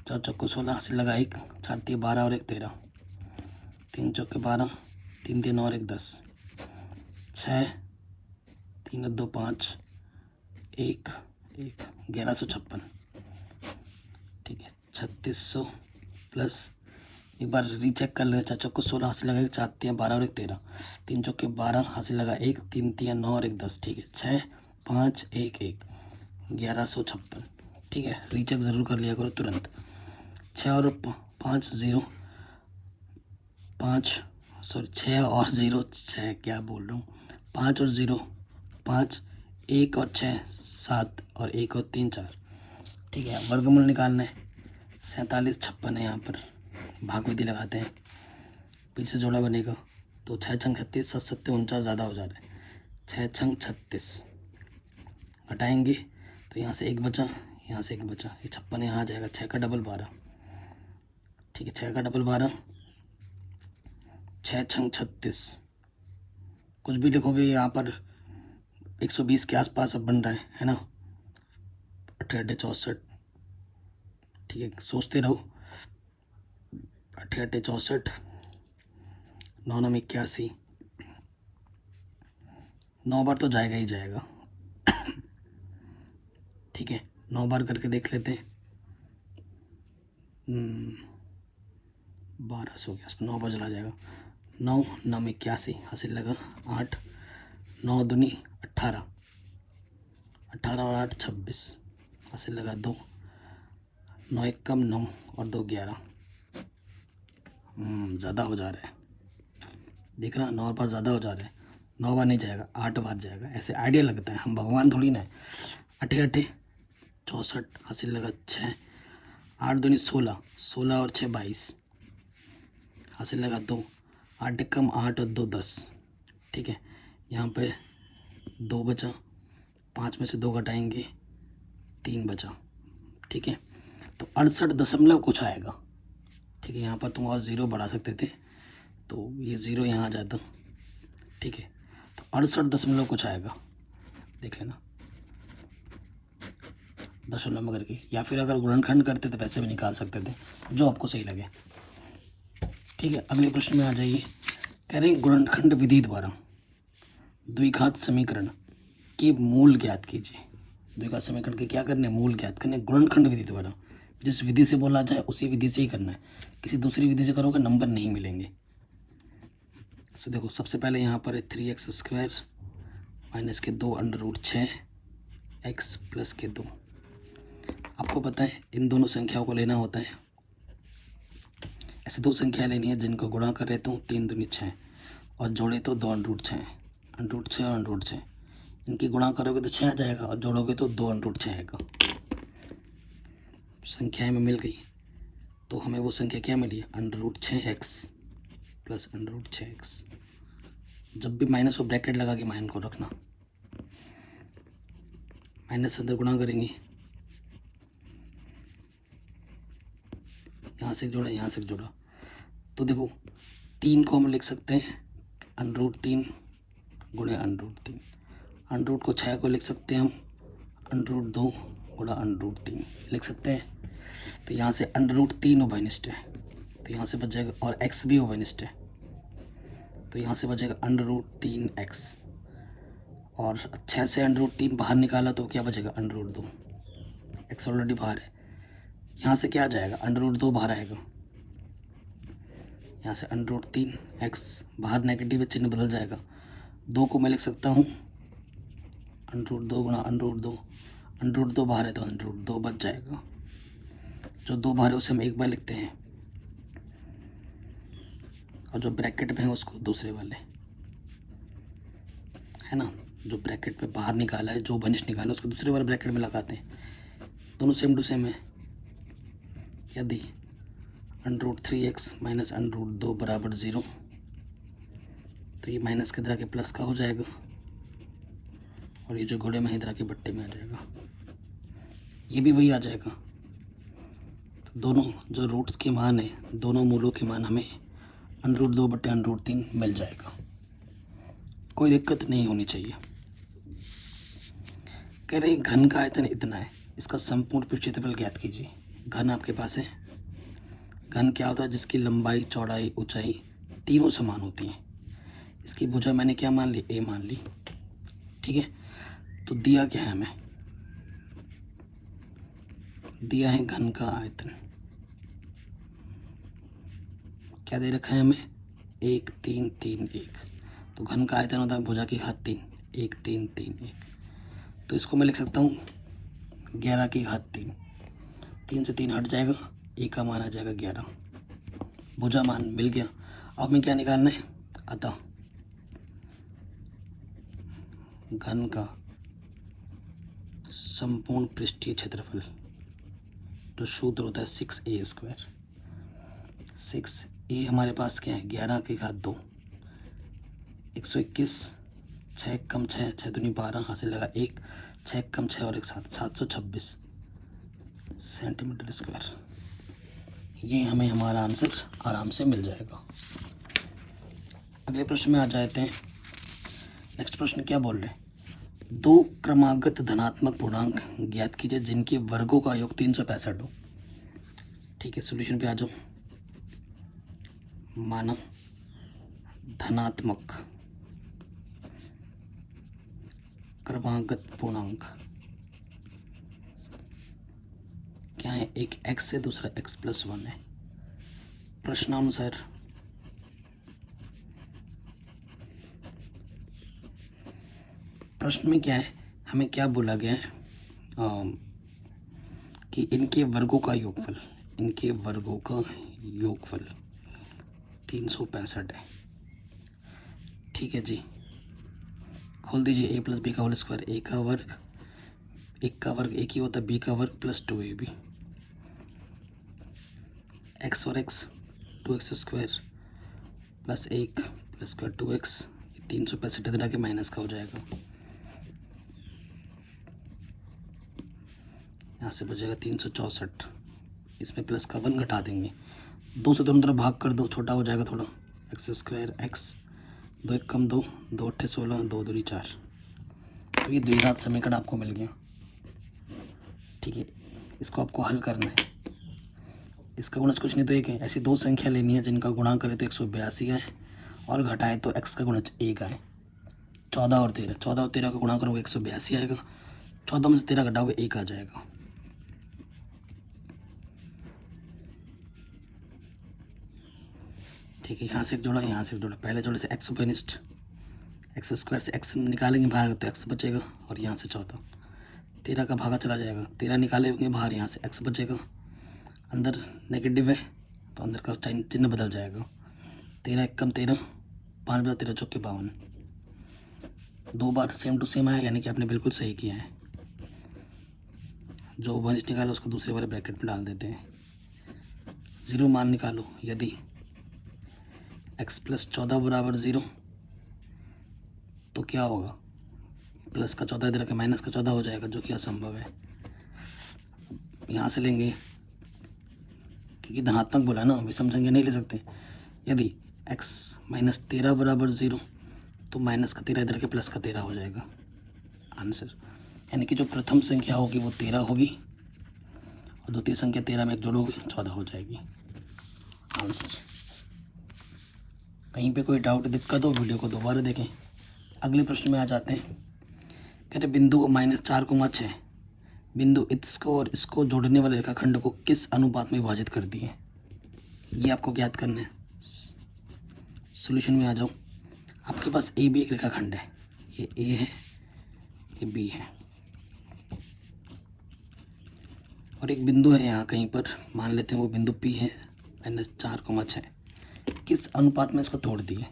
4 चौको 16, हासिल लगा 1, 4 3 12 और 1 13, 3 चौके 12, 3 3 और 1 10, 6 3 2 5 1 1 1156। ठीक है, 3600 प्लस एक बार रीचेक कर लें। 4 चौको 16, हासिल लगा 4 3 12 और 1 13, 3 चौके 12, हासिल लगा 1, 3 3 9 और 1 10। ठीक है, 6 5 1 1 1156। ठीक है, रीचेक ज़रूर कर लिया करो तुरंत। 6 और 5 0 5 सॉरी 6 और 0 6 क्या बोल रहा हूँ 5 और 0 5, 1 और 6 7 और 1 और 3 4। ठीक है, वर्गमूल निकालना है 47 56 है। यहाँ पर भाग विधि लगाते हैं, पीछे जोड़ा बनेगा तो 6 छंग 36, 7 7 49 ज़्यादा हो जा रहा है, 6 छंग 36 घटाएंगे तो यहाँ से 1 बचा, यहाँ से 1 बचा, ये 56 यहाँ आ जाएगा। 6 का डबल 12। ठीक है, 6 का डबल 12, 6 छंग 36, कुछ भी लिखोगे यहाँ पर 120 के आसपास अब बन रहा है ना, 88 64। ठीक है, सोचते रहो 88 64, 9 9 81, 9 बार तो जाएगा ही जाएगा। ठीक है, 9 बार करके देख लेते हैं। 1200 के आसपास 9 बार चला जाएगा। 9 9 81, हासिल लगा 8, 9 दूनी 18, 18 और 8 26, हासिल लगा 2, 9 एक कम 9 और 2 11। ज़्यादा हो जा रहा है, देख रहा 9 बार ज़्यादा हो जा रहा है। 9 बार नहीं जाएगा, 8 बार जाएगा। ऐसे आइडिया लगता है, हम भगवान थोड़ी ना है। 88 64, हासिल लगा 6, 8 दूनी 16, 16 और 6 22, हासिल लगा 2, 8 एक कम 8 और 2 10। ठीक है, यहाँ पे 2 बचा, 5 में से 2 घटाएंगे 3 बचा। ठीक है, तो 68 दशमलव कुछ आएगा। ठीक है, यहाँ पर तुम और 0 बढ़ा सकते थे तो ये 0 यहाँ आ जाता। ठीक है, तो 68 दशमलव कुछ आएगा, देख लेना दशमलव में करके, या फिर अगर गुणनखंड करते तो वैसे भी निकाल सकते थे, जो आपको सही लगे। ठीक है, अगले प्रश्न में आ जाइए। कह रहे हैं गुणनखंड विधि द्वारा द्विघात समीकरण के मूल ज्ञात कीजिए। द्विघात समीकरण के क्या करने, मूल ज्ञात करने गुणनखंड विधि द्वारा। जिस विधि से बोला जाए उसी विधि से ही करना है, किसी दूसरी विधि से करोगे नंबर नहीं मिलेंगे। सो देखो, सबसे पहले यहाँ पर है 3x स्क्वायर माइनस के 2 अंडर रूट 6 x प्लस के 2। आपको पता है इन दोनों संख्याओं को लेना होता है। ऐसे दो संख्या लेनी है जिनको गुणा कर रहे तो 3 दूनी 6 और जोड़े तो 2 अंडर रूट 6, अंडर रूट 6 और अंडर रूट 6। इनकी गुणा करोगे तो 6 आ जाएगा और जोड़ोगे तो 2 अंडर रूट 6 आएगा। संख्याएँ में मिल गई तो हमें वो संख्या क्या मिली, under root 6x plus under root 6x। जब भी माइनस हो ब्रैकेट लगा के माइनस को रखना, माइनस अंदर गुणा करेंगे, यहाँ से जोड़ा यहाँ से जोड़ा तो देखो 3 को हम लिख सकते हैं अंडर रूट 3 गुणे अंडर रूट 3। अंडर रूट को 6 को लिख सकते हैं हम अंडर रूट 2 गुणा अंडर रूट 3 लिख सकते हैं। तो यहाँ से अंडर रूट 3 ओवरनिस्ट है तो यहाँ से बच जाएगा, और x भी ओवरनिस्ट है तो यहाँ से बचेगा अंडर रूट 3x और 6 से √3 बाहर निकाला तो क्या बचेगा √2। एक्स ऑलरेडी बाहर है, यहाँ से क्या आ जाएगा √2 बाहर आएगा, यहाँ से √3 एक्स बाहर नेगेटिव चिन्ह बदल जाएगा। 2 को मैं लिख सकता हूँ √2 गुणा √2, √2 बाहर है तो √2 बच जाएगा। जो 2 बाहर है उसे हम एक बार लिखते हैं और जो ब्रैकेट में है उसको दूसरे वाले, है ना। जो ब्रैकेट में बाहर निकाला है, जो बनिश निकाला है उसको दूसरे वाले ब्रैकेट में लगाते हैं। दोनों सेम टू सेम है। यदि √3x माइनस √2 बराबर 0, तो ये माइनस की तरह के प्लस का हो जाएगा और ये जो घोड़े में इधर के बट्टे में आ जाएगा, ये भी वही आ जाएगा। तो दोनों जो रूट्स के मान है, दोनों मूलों के मान हमें √2 बट्टे √3 मिल जाएगा। कोई दिक्कत नहीं होनी चाहिए। कह रहे घन का आयतन इतना है, इसका संपूर्ण पृष्ठ क्षेत्रफल ज्ञात कीजिए। घन आपके पास है। घन क्या होता है? जिसकी लंबाई, चौड़ाई, ऊंचाई तीनों समान होती हैं। इसकी भुजा मैंने क्या मान ली? ए मान ली। ठीक है, तो दिया क्या है हमें? दिया है घन का आयतन। क्या दे रखा है हमें? 1 3 3 1। तो घन का आयतन होता है भुजा की घात 3, 1 3 3 1। तो इसको मैं लिख सकता हूँ 11 की घात 3। 3 से 3 हट जाएगा, ए का मान आ जाएगा 11। भुजा मान मिल गया। अब हमें क्या निकालना है? अतः घन का संपूर्ण पृष्ठीय क्षेत्रफल, जो सूत्र होता है 6a²। 6a हमारे पास क्या है? 11 की घात 2, 121, 6 कम 6, 6 दूनी 12, हासिल लगा 1, 6 कम 6 और 1 7, 726 सेंटीमीटर स्क्वायर। ये हमें हमारा आंसर आराम से मिल जाएगा। अगले प्रश्न में आ जाते हैं। नेक्स्ट प्रश्न क्या बोल रहे हैं? 2 क्रमागत धनात्मक पूर्णांक ज्ञात कीजिए जिनके वर्गों का योग 365 हो। ठीक है, सॉल्यूशन पे आ जाओ। माना धनात्मक क्रमागत पूर्णांक क्या है? एक x है, दूसरा x+1 है। प्रश्नानुसार प्रश्न में क्या है? हमें क्या बोला गया है कि इनके वर्गों का योगफल, इनके वर्गों का योगफल 365 है। ठीक है जी, खोल दीजिए। a + b का होल स्क्वायर, a का वर्ग, 1 का वर्ग 1 ही होता है, b का वर्ग प्लस 2ab, x और x 2x² plus 1 plus square 2x, 365 इधर आके माइनस का हो जाएगा। यहाँ से बचेगा 364, इसमें प्लस का 1 घटा देंगे। 2 से दोनों तरफ भाग कर दो, छोटा हो जाएगा थोड़ा। x² x 2 1 कम 2, 2 8 16, 2 दूनी 4। तो ये द्विघात समीकरण आपको मिल गया। ठीक है, इसको आपको हल करना है। इसका गुणज कुछ नहीं तो 1 है। ऐसी 2 संख्या लेनी है जिनका गुणा करें तो 182 आए और घटाए तो x का गुणज 1 आए। 14 और 13, 14 और 13 का गुणा करोगे 182 आएगा। 14 में से 13 घटाओगे 1 आ जाएगा। ठीक है, यहाँ से एक जोड़ा, यहाँ से एक जोड़ा। पहले जोड़े से x उपनिष्ठ, x² से x निकालेंगे बाहर तो x बचेगा और यहाँ से 14, 13 का भागा चला जाएगा। 13 निकालेंगे बाहर, यहाँ से x बचेगा। अंदर नेगेटिव है तो अंदर का चिन्ह बदल जाएगा। 13 1 कम 13, 5 बचा 13 चौके 52। 2 बार सेम टू सेम आया, यानी कि आपने बिल्कुल सही किया है। जो उपनिष्ठ निकालो उसको दूसरे वाले ब्रैकेट में डाल देते हैं। 0 मान निकालो। यदि x + 14 बराबर 0 तो क्या होगा? प्लस का 14 इधर के माइनस का 14 हो जाएगा, जो कि असंभव है। यहाँ से लेंगे क्योंकि धनात्मक बोला ना, विषम संख्या नहीं ले सकते। यदि x - 13 बराबर 0 तो माइनस का 13 इधर के प्लस का 13 हो जाएगा आंसर। यानी कि जो प्रथम संख्या होगी वो 13 होगी और द्वितीय संख्या 13 में एक जोड़ोगे 14 हो जाएगी आंसर। कहीं पे कोई डाउट दिक्कत हो वीडियो को दोबारा देखें। अगले प्रश्न में आ जाते हैं। कह रहे बिंदु -4,6 बिंदु इसको और इसको जोड़ने वाले रेखाखंड को किस अनुपात में विभाजित कर दिए, ये आपको ज्ञात करना है। सॉल्यूशन में आ जाओ। आपके पास ए बी एक रेखाखंड है, ये ए है, ये बी है, और एक बिंदु है यहाँ कहीं पर, मान लेते हैं वो बिंदु पी है -4,6। किस अनुपात में इसको तोड़ दिए,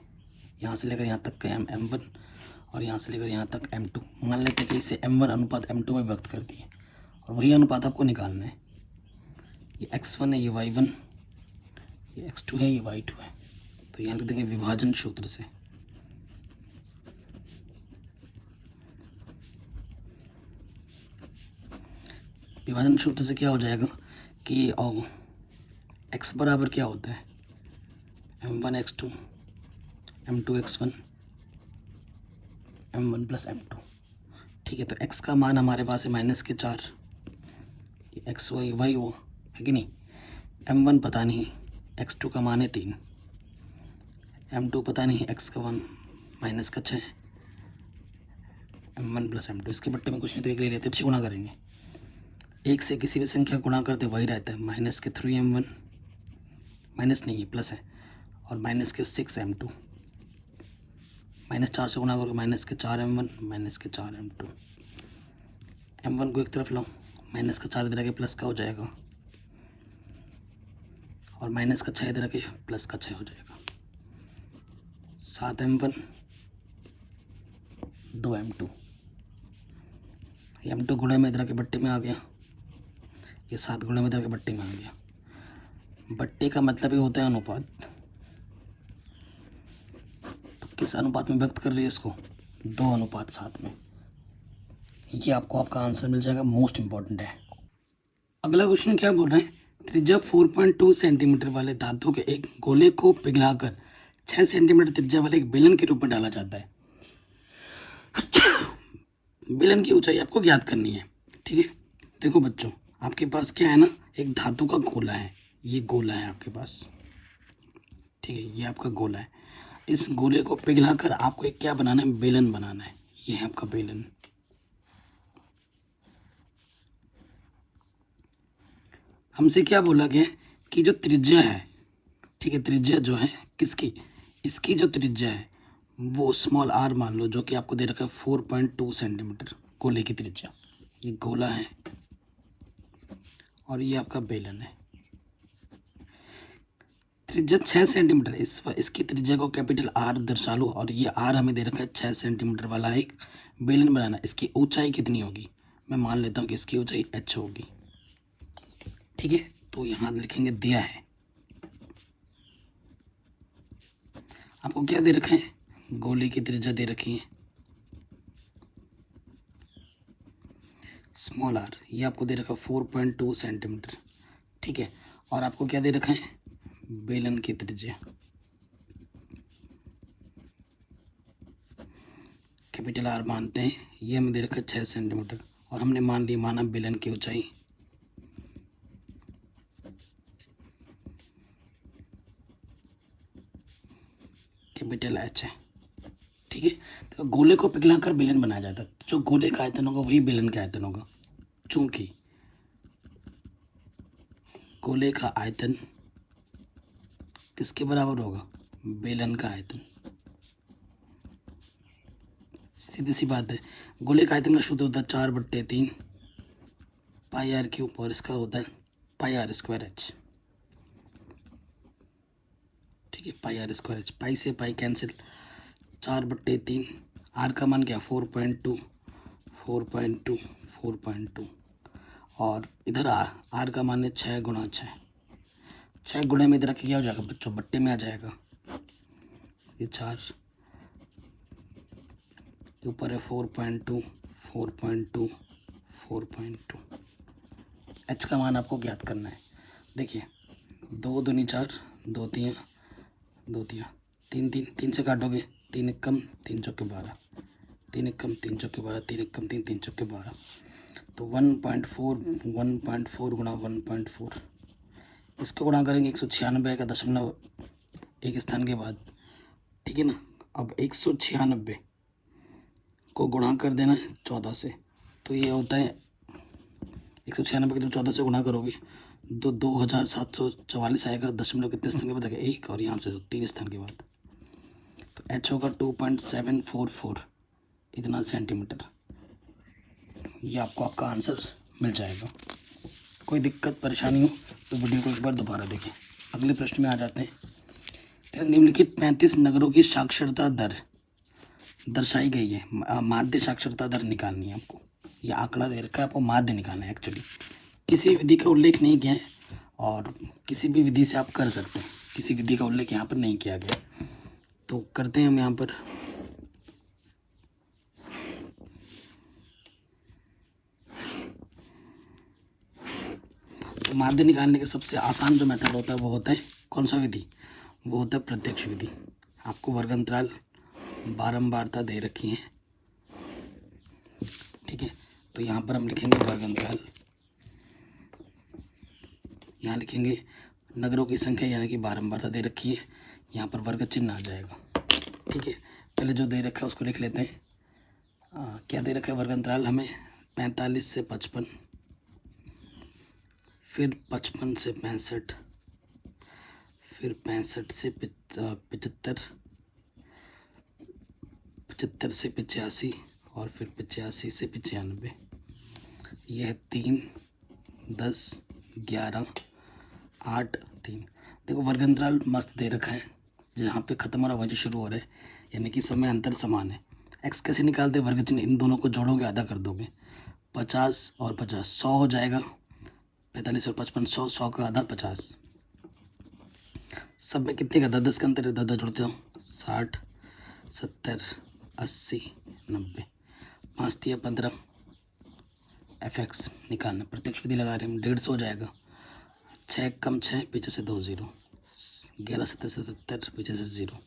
यहाँ से लेकर यहाँ तक का M1 और यहाँ से लेकर यहाँ तक M2। मान लेते हैं कि इसे M1 अनुपात M2 में व्यक्त कर दिए, और वही अनुपात आपको निकालना है। ये x1 है, ये y1, ये x2 है, ये y2 है। तो यहाँ लिख देंगे विभाजन सूत्र से। विभाजन सूत्र से क्या हो जाएगा कि x बराबर क्या होता है, M1 x2 M2 x1 M1 + M2। ठीक है, तो x का मान हमारे पास है -4, x y वो है कि नहीं। M1 पता नहीं, x2 का मान है 3, M2 पता नहीं, x का मान -6, M1 + M2। इसके बट्टे में कुछ नहीं तो एक ले लेते, अच्छी गुणा करेंगे। एक से किसी भी संख्या गुणा करते वही रहता है, -3M1 माइनस नहीं है प्लस है, और -6M2। -4 से गुणा करो, -4M1 -4M2। M1 को एक तरफ लाओ, -4 इधर आके प्लस का हो जाएगा, और -6 इधर आके +6 हो जाएगा। 7M1 2M2। M2 गुणे में इधर के बट्टे में आ गया, ये 7 गुणे में इधर के बट्टे में आ गया। बट्टे का मतलब ही होता है अनुपात। तो किस अनुपात में व्यक्त कर रही है इसको, 2:7 में। ये आपको आपका आंसर मिल जाएगा, मोस्ट इंपॉर्टेंट है। अगला क्वेश्चन क्या बोल रहे हैं, त्रिज्या 4.2 सेंटीमीटर वाले धातु के एक गोले को पिघलाकर 6 सेंटीमीटर त्रिज्या वाले एक बेलन के रूप में डाला जाता है। बेलन की ऊंचाई आपको ज्ञात करनी है। ठीक है, देखो बच्चों, आपके पास क्या है ना, एक धातु का गोला है, ये गोला है आपके पास। ठीक है, ये आपका गोला है। इस गोले को पिघलाकर आपको एक क्या बनाना है, बेलन बनाना है। ये है आपका बेलन। हमसे क्या बोला गया कि जो त्रिज्या है, ठीक है, त्रिज्या जो है किसकी, इसकी जो त्रिज्या है वो स्मॉल r मान लो, जो कि आपको दे रखा है 4.2 सेंटीमीटर गोले की त्रिज्या। ये गोला है और ये आपका बेलन है। त्रिज्या 6 सेंटीमीटर, इसकी त्रिज्या को कैपिटल R दर्शा लो, और ये R हमें दे रखा है 6 सेंटीमीटर वाला एक बेलन बनाना। इसकी ऊंचाई कितनी होगी, मैं मान लेता हूँ कि इसकी ऊंचाई h होगी। ठीक है, तो यहाँ लिखेंगे दिया है। आपको क्या दे रखा है, गोले की त्रिज्या दे रखी है स्मॉल r, ये आपको दे रखा है 4.2 सेंटीमीटर। ठीक है, और आपको क्या दे रखा है, बेलन की त्रिज्या कैपिटल R मानते हैं, ये हमें दे रखा है 6 सेंटीमीटर, और हमने माना बेलन की ऊंचाई कैपिटल H है। ठीक है, तो गोले को पिघलाकर बेलन बनाया जाता है। जो गोले का आयतन होगा वही बेलन का आयतन होगा। चूंकि गोले का आयतन किसके बराबर होगा, बेलन का आयतन। सीधी सी बात है, गोले का आयतन का सूत्र होता है 4/3 πr3, और इसका होता है πr²h। ठीक है, πr²h, पाई से पाई कैंसिल, 4/3, r का मान क्या 4.2, और इधर r का मान है 6 × 6। 6 गुणे में इधर क्या हो जाएगा बच्चों, बट्टे में आ जाएगा। ये 4 ऊपर है 4.2, h का मान आपको ज्ञात करना है। देखिए 2 दूनी 4, 2 3 2 3 3 से काटोगे, 3 1 कम 3 चौके 12, 3 1 कम 3 चौके 12, 3 1 कम 3 चौके 12। तो 1.4 गुणा 1.4, इसको गुणा करेंगे 196 का दशमलव एक स्थान के बाद। ठीक है ना, अब 196 को गुणा कर देना है 14 से, तो ये होता है 196 के जब 14 से गुणा करोगे तो 2744 आएगा। दशमलव कितने स्थान के बाद आएगा? 1, और यहाँ से 3 स्थान के बाद, तो h होगा 2.744 इतना सेंटीमीटर। ये आपको आपका आंसर मिल जाएगा। कोई दिक्कत परेशानी हो तो वीडियो को एक बार दोबारा देखें। अगले प्रश्न में आ जाते हैं। निम्नलिखित 35 नगरों की साक्षरता दर दर्शाई गई है। माध्य साक्षरता दर निकालनी है आपको। ये आंकड़ा दे रखा है, आपको माध्य निकालना है। एक्चुअली किसी विधि का उल्लेख नहीं किया है, और किसी भी विधि से आप कर सकते हैं। किसी विधि का उल्लेख यहाँ पर नहीं किया गया, तो करते हैं हम यहाँ पर। तो माध्य निकालने का सबसे आसान जो मेथड होता है वो होता है कौन सा विधि? वो होता है प्रत्यक्ष विधि। आपको वर्ग अंतराल बारंबारता दे रखी है, ठीक है। तो यहाँ पर हम लिखेंगे वर्ग अंतराल, यहाँ लिखेंगे नगरों की संख्या यानी कि बारंबारता दे रखी है, यहाँ पर वर्ग चिन्ह आ जाएगा, ठीक है। पहले जो दे रखा है उसको लिख लेते हैं। क्या दे रखा है? वर्ग अंतराल हमें 45 से 55, फिर 55 से 65, फिर 65 से 75, 75 से 85, और फिर 85 से 95। यह 3, 10, 11, 8, 3। देखो वर्ग अंतराल मस्त दे रखा है, जहाँ पे ख़त्म हो रहा है वहीं शुरू हो रहा है, यानी कि समय अंतर समान है। एक्स कैसे निकालते हैं? वर्ग चिन्ह इन दोनों को जोड़ोगे, आधा कर दोगे, 50 और 50 100 हो जाएगा। 45 और 55 100, 100 का आधा 50। सब में कितने का? 10 का अंतर है, 10 जोड़ते हो 60, 70, 80, 90, 5 तिया 15। fx निकालना, प्रत्यक्ष विधि लगा रहे हैं हम। 150 हो जाएगा। 6 कम 6, पीछे से 2 0, 11 7 77, पीछे से 0,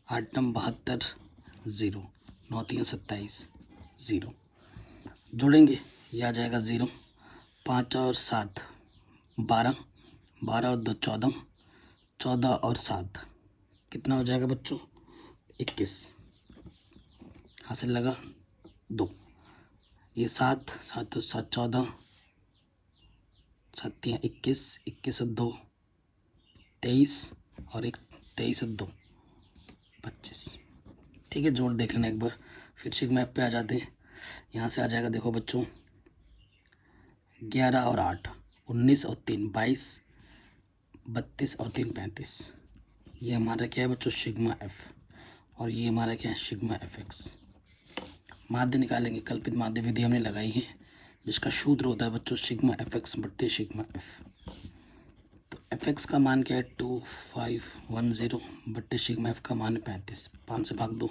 8 9 72, 0, 9 3 27, 0। जोड़ेंगे, ये आ जाएगा 0। 5 और 7 12, 12 और 2 14, 14 और 7 कितना हो जाएगा बच्चों? 21। हासिल लगा 2। ये 7 7 7 14, 7 21, 21 और 2 23, और 23 और 2 25। ठीक है, जोड़ देख लेना एक बार। फिर सिग्मा मैप पे आ जाते हैं। यहाँ से आ जाएगा, देखो बच्चों, 11 और 8 19 और 3 22, 32 और 3 35। ये हमारा क्या है बच्चों? Sigma F. और ये हमारा क्या है? Sigma F x. माध्य निकालेंगे, कल्पित माध्य विधि हमने लगाई है, जिसका सूत्र होता है बच्चों सिग्मा एफ एक्स बट्टे सिग्मा एफ। तो एफ एक्स का मान क्या है? 2510 बट्टे सिग्मा एफ का मान है 35। 5 से भाग दो,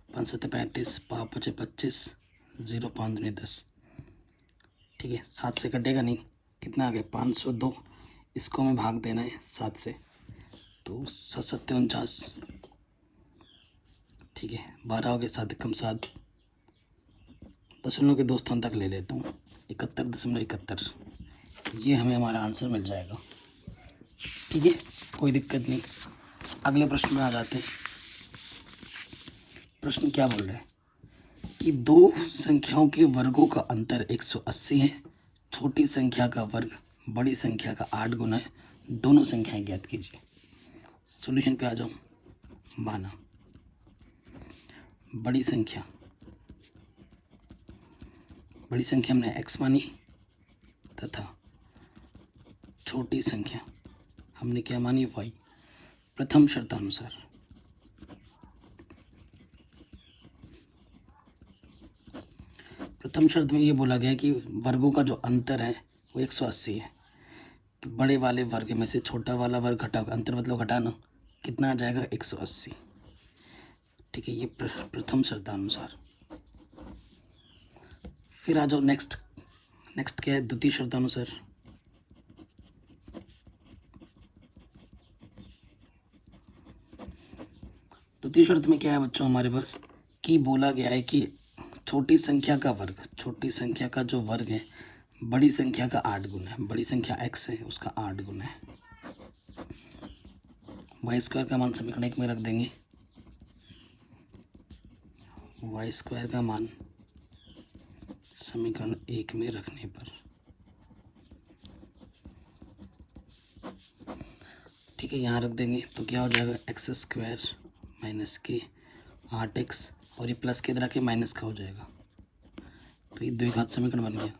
5 7 35, 5 5 25, 0 5 2 10। ठीक है, 7 से कटेगा नहीं, कितना आ गया? 502। इसको हमें भाग देना है 7 से, तो 7 7 49। ठीक है, 12 हो गए, 7 कम 7, दशमलव के 2 स्थान तक ले लेता हूँ, 71.71। ये हमें हमारा आंसर मिल जाएगा। ठीक है, कोई दिक्कत नहीं। अगले प्रश्न में आ जाते हैं। प्रश्न क्या बोल रहे हैं कि दो संख्याओं के वर्गों का अंतर 180 है। छोटी संख्या का वर्ग बड़ी संख्या का 8 गुना है। दोनों संख्याएं ज्ञात कीजिए। सॉल्यूशन पे आ जाओ। माना बड़ी संख्या हमने x मानी, तथा छोटी संख्या हमने क्या मानी? y। प्रथम शर्तानुसार प्रथम शर्त में ये बोला गया कि वर्गों का जो अंतर है वो 180 है। कि बड़े वाले वर्ग में से छोटा वाला वर्ग घटा, अंतर मतलब घटाना, कितना आ जाएगा? 180। ठीक है, ये प्रथम शर्तानुसार। फिर आ जाओ नेक्स्ट क्या है? द्वितीय शर्तानुसार। द्वितीय शर्त में क्या है बच्चों हमारे पास? कि बोला गया है कि छोटी संख्या का जो वर्ग है बड़ी संख्या का 8 गुना है। बड़ी संख्या x है, उसका 8 गुना है। y² का मान समीकरण 1 में रख देंगे। वाई स्क्वायर का मान समीकरण 1 में रखने पर, ठीक है, यहाँ रख देंगे तो क्या हो जाएगा, एक्स स्क्वायर माइनस के 8x, और ये प्लस के इधर आके माइनस का हो जाएगा, तो ये द्विघात समीकरण बन गया।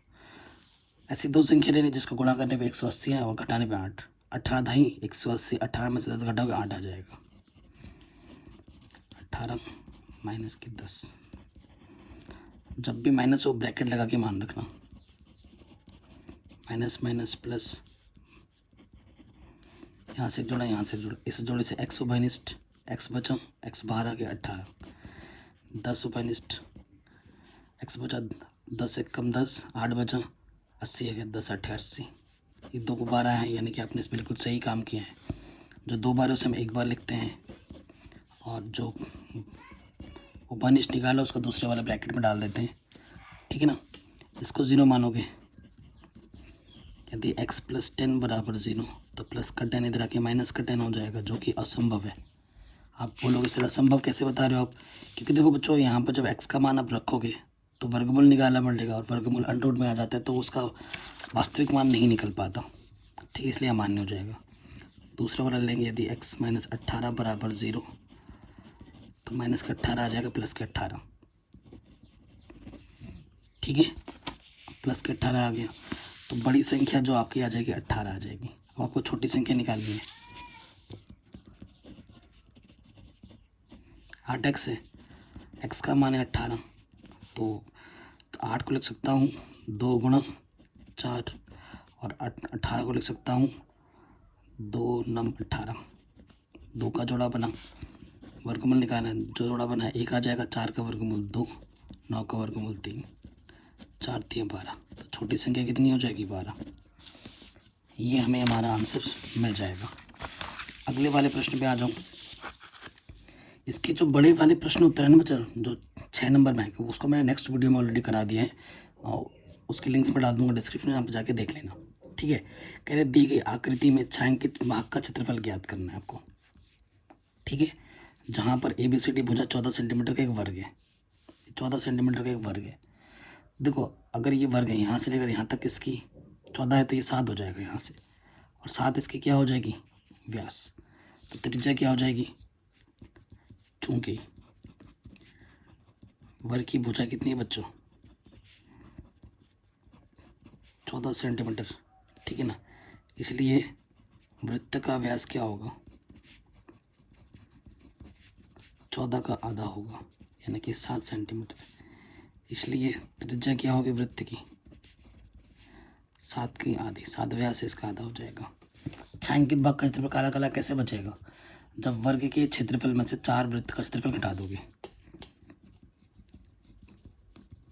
ऐसी दो संख्या लेनी जिसको गुणा करने पे 180 है और घटाने पे 8, 18 दाई 180, 18 में से 10 घटाओगे 8 आ जाएगा, 18 माइनस के 10। जब भी माइनस हो ब्रैकेट लगा के मान रखना, माइनस माइनस प्लस, यहाँ से जोड़ा यहाँ से जोड़ा, इस जोड़े से एक्स उभयनिष्ठ, एक्स बचा, एक्स बाहर आ गया 18, 10 उभयनिष्ठ, एक्स बचा 10 एक कम 10, 8 बचा 80 आ गया, 10 8 80, ये 2 को 12 है, यानी कि आपने इस बिल्कुल सही काम किया है। जो 2 बार है उसे हम एक बार लिखते हैं, और जो उभयनिष्ठ निकाला उसको दूसरे वाले ब्रैकेट में डाल देते हैं, ठीक है ना। इसको 0 मानोगे, यदि x + 10 बराबर 0 तो प्लस का 10 इधर आके माइनस का 10 हो जाएगा, जो कि असंभव है। आप बोलोगे सर असंभव कैसे बता रहे हो आप, क्योंकि देखो बच्चों यहाँ पर जब x का मान आप रखोगे तो वर्गमूल निकालना पड़ेगा, और वर्गमूल अंडररूट में आ जाता है तो उसका वास्तविक मान नहीं निकल पाता, ठीक है, इसलिए अमान्य हो जाएगा। दूसरा वाला लेंगे, यदि x - 18 बराबर 0 तो माइनस का 18 आ जाएगा, प्लस का 18, ठीक है, प्लस का 18 आ गया, तो बड़ी संख्या जो आपकी आ जाएगी 18 आ जाएगी। अब आपको छोटी संख्या निकालनी है, 8x है, x का मान है 18, तो 8 को लिख सकता हूँ 2 गुणा 4, और 18 को लिख सकता हूँ 2 9 18, 2 का जोड़ा बना, वर्गमूल निकालना है, जो जोड़ा बना 1 आ जाएगा, 4 का वर्गमूल 2, 9 का वर्गमूल 3, 4 3 12, तो छोटी संख्या कितनी हो जाएगी 12। ये हमें हमारा आंसर मिल जाएगा। अगले वाले प्रश्न पे आ जाऊँ। इसके जो बड़े वाले प्रश्न उत्तर है ना बच्चा, जो 6 नंबर में है, उसको मैंने नेक्स्ट वीडियो में ऑलरेडी करा दिया है, और उसके लिंक्स में डाल दूंगा डिस्क्रिप्शन में, आप जाके देख लेना, ठीक है। कह रहे दी गई आकृति में छायांकित भाग का क्षेत्रफल ज्ञात करना है आपको, ठीक है, जहाँ पर ABCD भुजा 14 सेंटीमीटर का एक वर्ग है, 14 सेंटीमीटर का एक वर्ग है। देखो अगर ये वर्ग है यहाँ से लेकर यहाँ तक इसकी 14 है तो ये 7 हो जाएगा यहाँ से, और 7 इसकी क्या हो जाएगी, व्यास, तो त्रिज्या क्या हो जाएगी, चूंकि वर्ग की भुजा कितनी है बच्चों, 14 सेंटीमीटर, ठीक है ना, इसलिए वृत्त का व्यास क्या होगा, 14 का आधा होगा, यानी कि 7 सेंटीमीटर, इसलिए त्रिज्या क्या होगी वृत्त की, 7 की आधी, 7 व्यास है, इसका आधा हो जाएगा। छायांकित भाग का क्षेत्रफल काला काला कैसे बचेगा, जब वर्ग के क्षेत्रफल में से 4 वृत्त का क्षेत्रफल घटा दोगे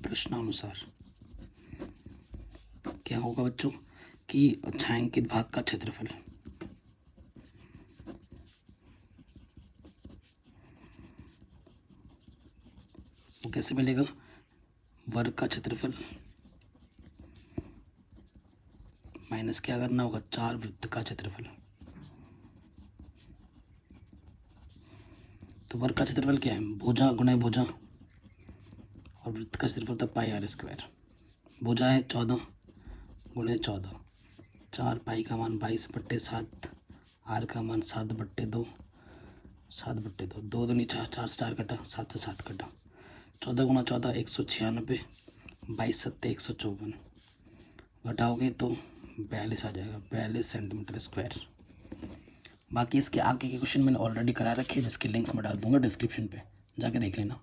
प्रश्नानुसार। क्या होगा बच्चों कि छायांकित भाग का क्षेत्रफल वो कैसे मिलेगा, वर्ग का क्षेत्रफल माइनस क्या करना होगा, 4 वृत्त का क्षेत्रफल। तो वर्ग का क्षेत्रफल क्या है, भुजा गुणे भुजा, और वृत्त का क्षेत्रफल था πr²। भुजा है 14 गुणे 14, 4 पाई का मान 22/7, आर का मान 7/2, 7/2, 2 दूनी 4, 4 से 4 कटा, 7 से 7 कटा, 14 गुणा 14 196, 22 7 154, घटाओगे तो 42 आ जाएगा, 42 सेंटीमीटर स्क्वायर। बाकी इसके आगे के क्वेश्चन मैंने ऑलरेडी करा रखे हैं, जिसके लिंक्स मैं डाल दूंगा डिस्क्रिप्शन पे, जाके देख लेना।